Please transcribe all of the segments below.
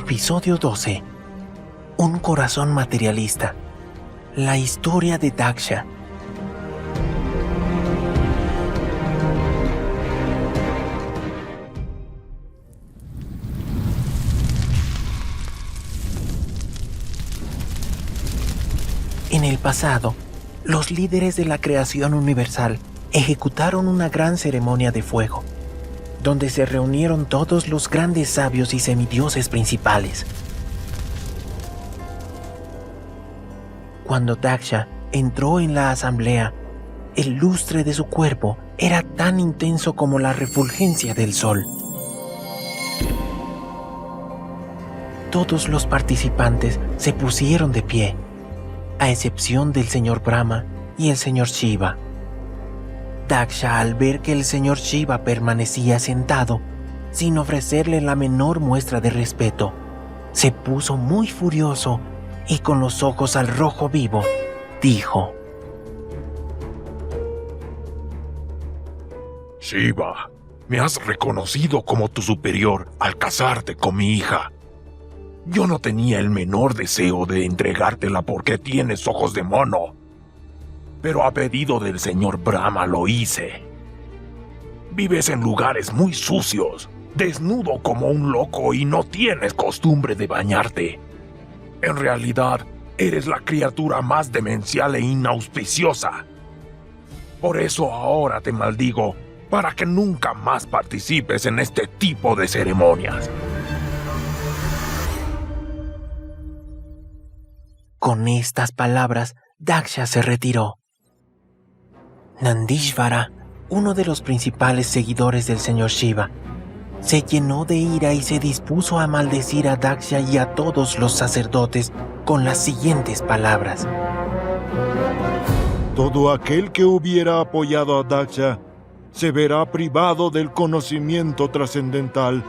Episodio 12. Un corazón materialista. La historia de Daksha. En el pasado, los líderes de la creación universal ejecutaron una gran ceremonia de fuego, donde se reunieron todos los grandes sabios y semidioses principales. Cuando Daksha entró en la asamblea, el lustre de su cuerpo era tan intenso como la refulgencia del sol. Todos los participantes se pusieron de pie, a excepción del señor Brahma y el señor Shiva. Daksha, al ver que el señor Shiva permanecía sentado, sin ofrecerle la menor muestra de respeto, se puso muy furioso y con los ojos al rojo vivo, dijo: Shiva, me has reconocido como tu superior al casarte con mi hija. Yo no tenía el menor deseo de entregártela porque tienes ojos de mono, pero a pedido del señor Brahma lo hice. Vives en lugares muy sucios, desnudo como un loco y no tienes costumbre de bañarte. En realidad, eres la criatura más demencial e inauspiciosa. Por eso ahora te maldigo, para que nunca más participes en este tipo de ceremonias. Con estas palabras, Daksha se retiró. Nandishvara, uno de los principales seguidores del señor Shiva, se llenó de ira y se dispuso a maldecir a Daksha y a todos los sacerdotes con las siguientes palabras: Todo aquel que hubiera apoyado a Daksha se verá privado del conocimiento trascendental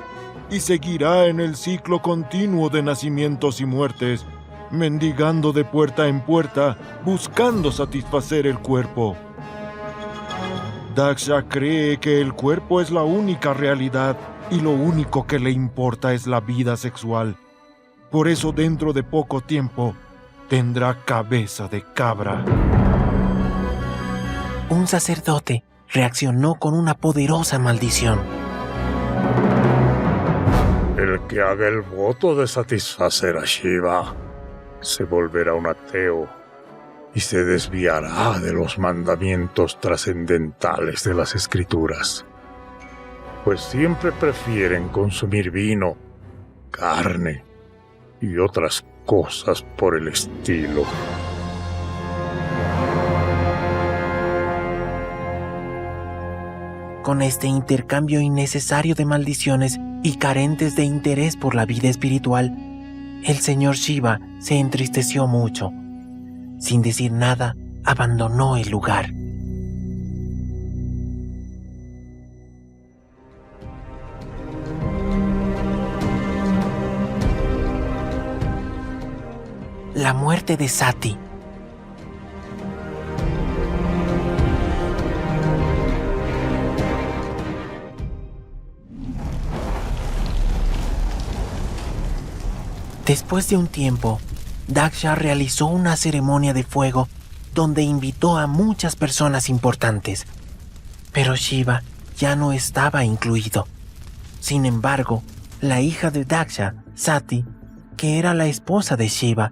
y seguirá en el ciclo continuo de nacimientos y muertes, mendigando de puerta en puerta, buscando satisfacer el cuerpo. Daksha cree que el cuerpo es la única realidad y lo único que le importa es la vida sexual. Por eso dentro de poco tiempo tendrá cabeza de cabra. Un sacerdote reaccionó con una poderosa maldición. El que haga el voto de satisfacer a Shiva se volverá un ateo y se desviará de los mandamientos trascendentales de las escrituras, pues siempre prefieren consumir vino, carne y otras cosas por el estilo. Con este intercambio innecesario de maldiciones y carentes de interés por la vida espiritual, el señor Shiva se entristeció mucho. Sin decir nada, abandonó el lugar. La muerte de Sati. Después de un tiempo, Daksha realizó una ceremonia de fuego donde invitó a muchas personas importantes, pero Shiva ya no estaba incluido. Sin embargo, la hija de Daksha, Sati, que era la esposa de Shiva,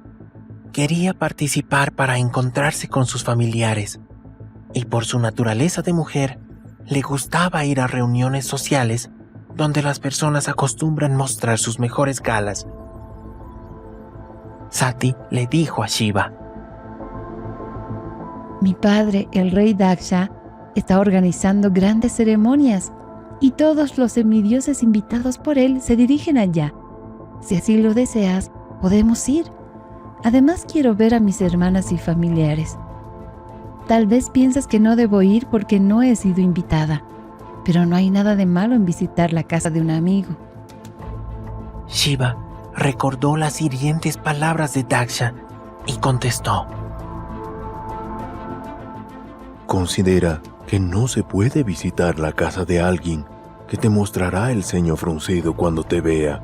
quería participar para encontrarse con sus familiares, y por su naturaleza de mujer, le gustaba ir a reuniones sociales donde las personas acostumbran mostrar sus mejores galas. Sati le dijo a Shiva: Mi padre, el rey Daksha, está organizando grandes ceremonias y todos los semidioses invitados por él se dirigen allá. Si así lo deseas, podemos ir. Además, quiero ver a mis hermanas y familiares. Tal vez pienses que no debo ir porque no he sido invitada, pero no hay nada de malo en visitar la casa de un amigo. Shiva recordó las hirientes palabras de Daksha y contestó: Considera que no se puede visitar la casa de alguien que te mostrará el ceño fruncido cuando te vea,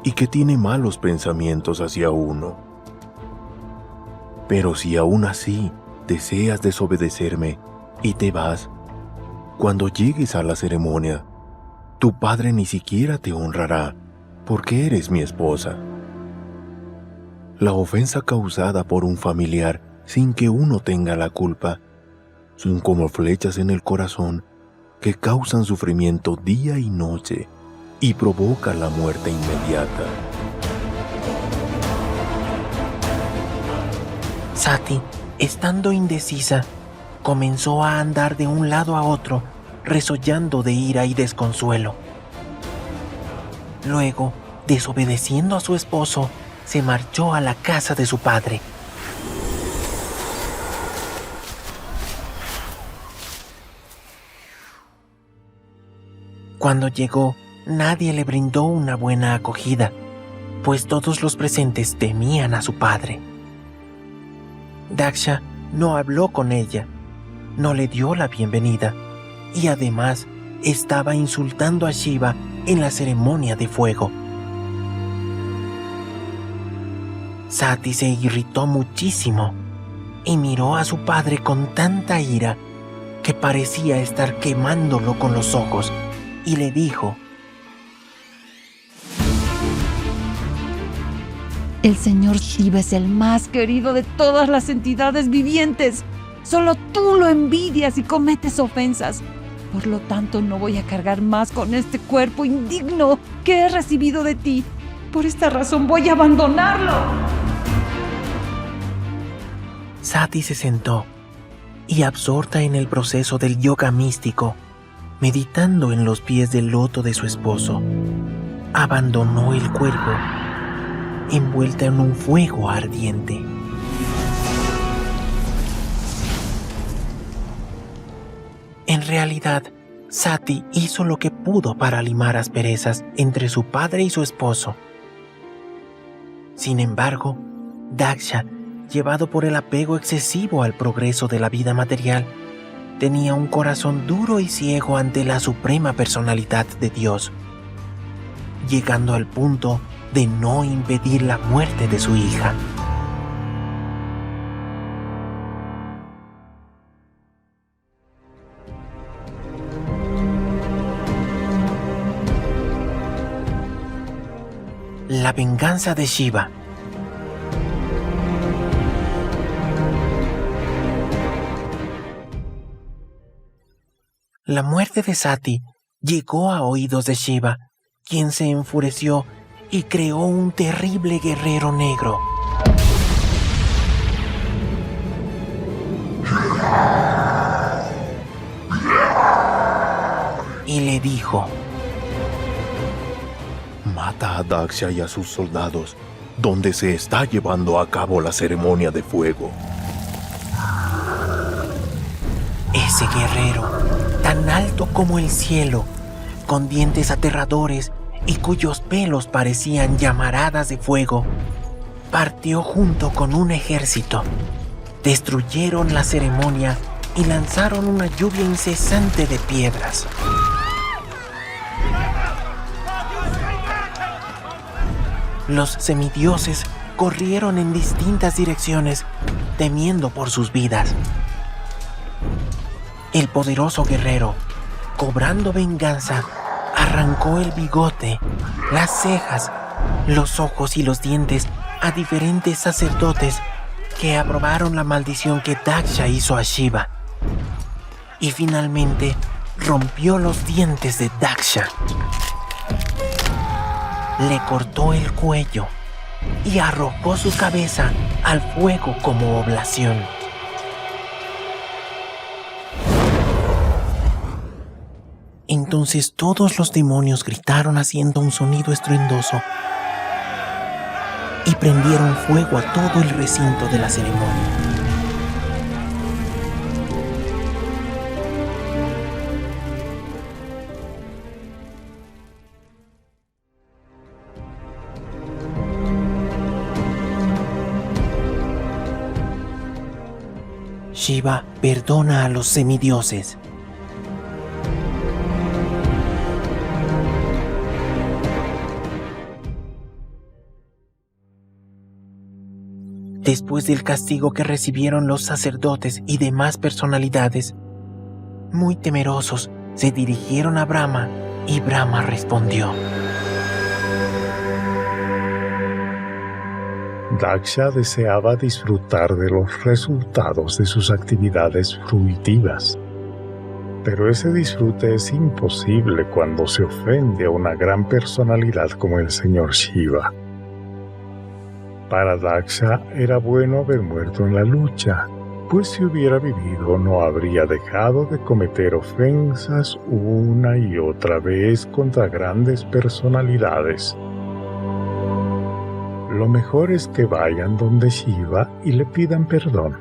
y que tiene malos pensamientos hacia uno. Pero si aún así deseas desobedecerme y te vas, cuando llegues a la ceremonia, tu padre ni siquiera te honrará, porque eres mi esposa. La ofensa causada por un familiar sin que uno tenga la culpa son como flechas en el corazón que causan sufrimiento día y noche y provocan la muerte inmediata. Sati, estando indecisa, comenzó a andar de un lado a otro, resollando de ira y desconsuelo. Luego, desobedeciendo a su esposo, se marchó a la casa de su padre. Cuando llegó, nadie le brindó una buena acogida, pues todos los presentes temían a su padre. Daksha no habló con ella, no le dio la bienvenida y además estaba insultando a Shiva en la ceremonia de fuego. Sati se irritó muchísimo y miró a su padre con tanta ira que parecía estar quemándolo con los ojos y le dijo: El señor Shiva es el más querido de todas las entidades vivientes. Solo tú lo envidias y cometes ofensas. Por lo tanto, no voy a cargar más con este cuerpo indigno que he recibido de ti. Por esta razón voy a abandonarlo. Sati se sentó y, absorta en el proceso del yoga místico, meditando en los pies del loto de su esposo, abandonó el cuerpo envuelta en un fuego ardiente. En realidad, Sati hizo lo que pudo para limar asperezas entre su padre y su esposo. Sin embargo, Daksha, llevado por el apego excesivo al progreso de la vida material, tenía un corazón duro y ciego ante la suprema personalidad de Dios, llegando al punto de no impedir la muerte de su hija. La venganza de Shiva. La muerte de Sati llegó a oídos de Shiva, quien se enfureció y creó un terrible guerrero negro. Y le dijo: Mata a Daksha y a sus soldados, donde se está llevando a cabo la ceremonia de fuego. Ese guerrero, tan alto como el cielo, con dientes aterradores y cuyos pelos parecían llamaradas de fuego, partió junto con un ejército. Destruyeron la ceremonia y lanzaron una lluvia incesante de piedras. Los semidioses corrieron en distintas direcciones, temiendo por sus vidas. El poderoso guerrero, cobrando venganza, arrancó el bigote, las cejas, los ojos y los dientes a diferentes sacerdotes que aprobaron la maldición que Daksha hizo a Shiva. Y finalmente rompió los dientes de Daksha. Le cortó el cuello y arrojó su cabeza al fuego como oblación. Entonces todos los demonios gritaron haciendo un sonido estruendoso y prendieron fuego a todo el recinto de la ceremonia. Shiva perdona a los semidioses. Después del castigo que recibieron los sacerdotes y demás personalidades, muy temerosos, se dirigieron a Brahma y Brahma respondió: Daksha deseaba disfrutar de los resultados de sus actividades fruitivas. Pero ese disfrute es imposible cuando se ofende a una gran personalidad como el señor Shiva. Para Daksha era bueno haber muerto en la lucha, pues si hubiera vivido no habría dejado de cometer ofensas una y otra vez contra grandes personalidades. Lo mejor es que vayan donde Shiva y le pidan perdón.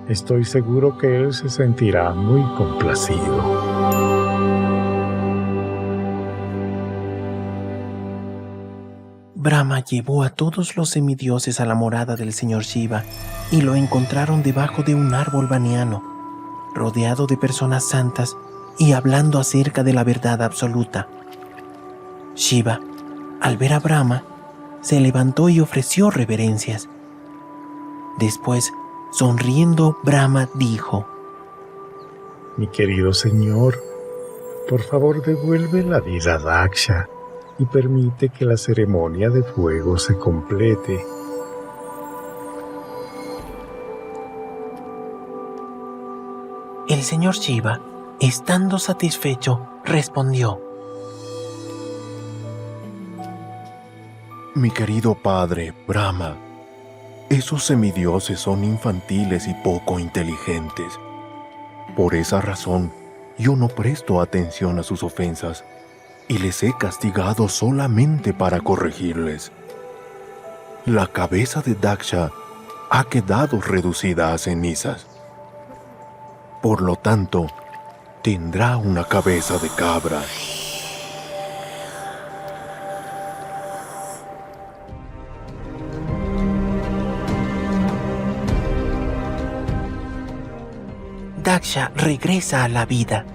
Estoy seguro que él se sentirá muy complacido. Brahma llevó a todos los semidioses a la morada del señor Shiva y lo encontraron debajo de un árbol baniano, rodeado de personas santas y hablando acerca de la verdad absoluta. Shiva, al ver a Brahma, se levantó y ofreció reverencias. Después, sonriendo, Brahma dijo: Mi querido señor, por favor devuelve la vida a Daksha y permite que la ceremonia de fuego se complete. El señor Shiva, estando satisfecho, respondió: Mi querido padre, Brahma, esos semidioses son infantiles y poco inteligentes. Por esa razón, yo no presto atención a sus ofensas y les he castigado solamente para corregirles. La cabeza de Daksha ha quedado reducida a cenizas. Por lo tanto, tendrá una cabeza de cabra. Daksha regresa a la vida.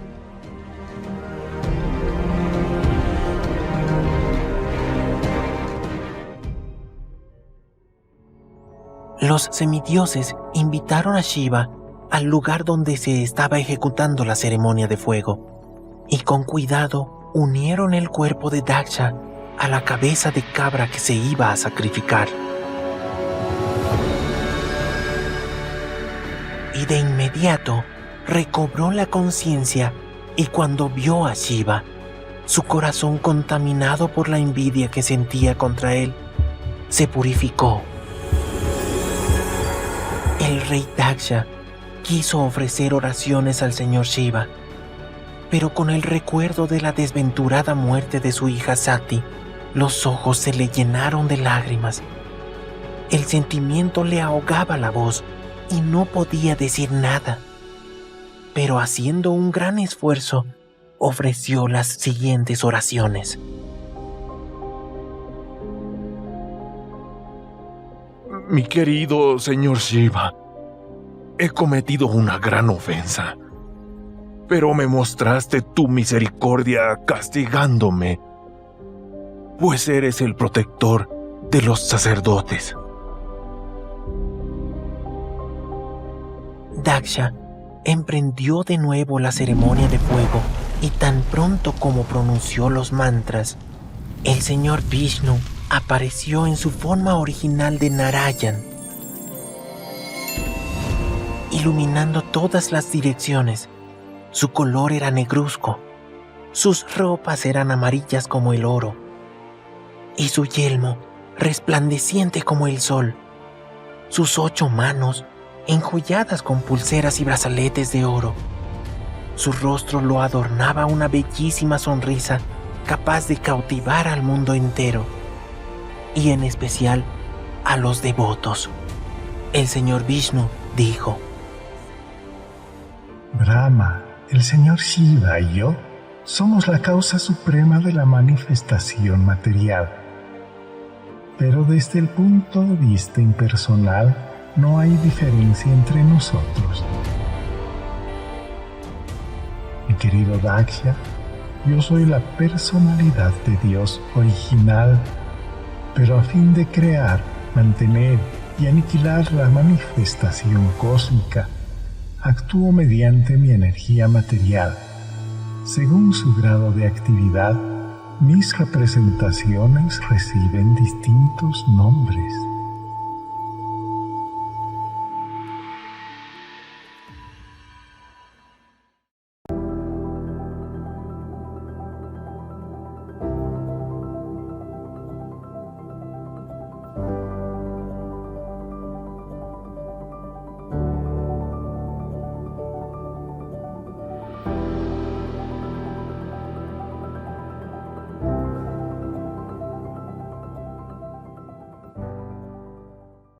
Los semidioses invitaron a Shiva al lugar donde se estaba ejecutando la ceremonia de fuego y con cuidado unieron el cuerpo de Daksha a la cabeza de cabra que se iba a sacrificar. Y de inmediato recobró la conciencia y cuando vio a Shiva, su corazón contaminado por la envidia que sentía contra él, se purificó. El rey Daksha quiso ofrecer oraciones al señor Shiva, pero con el recuerdo de la desventurada muerte de su hija Sati, los ojos se le llenaron de lágrimas. El sentimiento le ahogaba la voz y no podía decir nada. Pero haciendo un gran esfuerzo, ofreció las siguientes oraciones. Mi querido señor Shiva, he cometido una gran ofensa, pero me mostraste tu misericordia castigándome, pues eres el protector de los sacerdotes. Daksha emprendió de nuevo la ceremonia de fuego y tan pronto como pronunció los mantras, el señor Vishnu apareció en su forma original de Narayan, iluminando todas las direcciones. Su color era negruzco, sus ropas eran amarillas como el oro, y su yelmo resplandeciente como el sol. Sus 8 manos enjolladas con pulseras y brazaletes de oro. Su rostro lo adornaba una bellísima sonrisa capaz de cautivar al mundo entero, y en especial a los devotos. El señor Vishnu dijo: Brahma, el señor Shiva y yo somos la causa suprema de la manifestación material. Pero desde el punto de vista impersonal, no hay diferencia entre nosotros. Mi querido Daksha, yo soy la personalidad de Dios original, pero a fin de crear, mantener y aniquilar la manifestación cósmica. Actúo mediante mi energía material. Según su grado de actividad, mis representaciones reciben distintos nombres.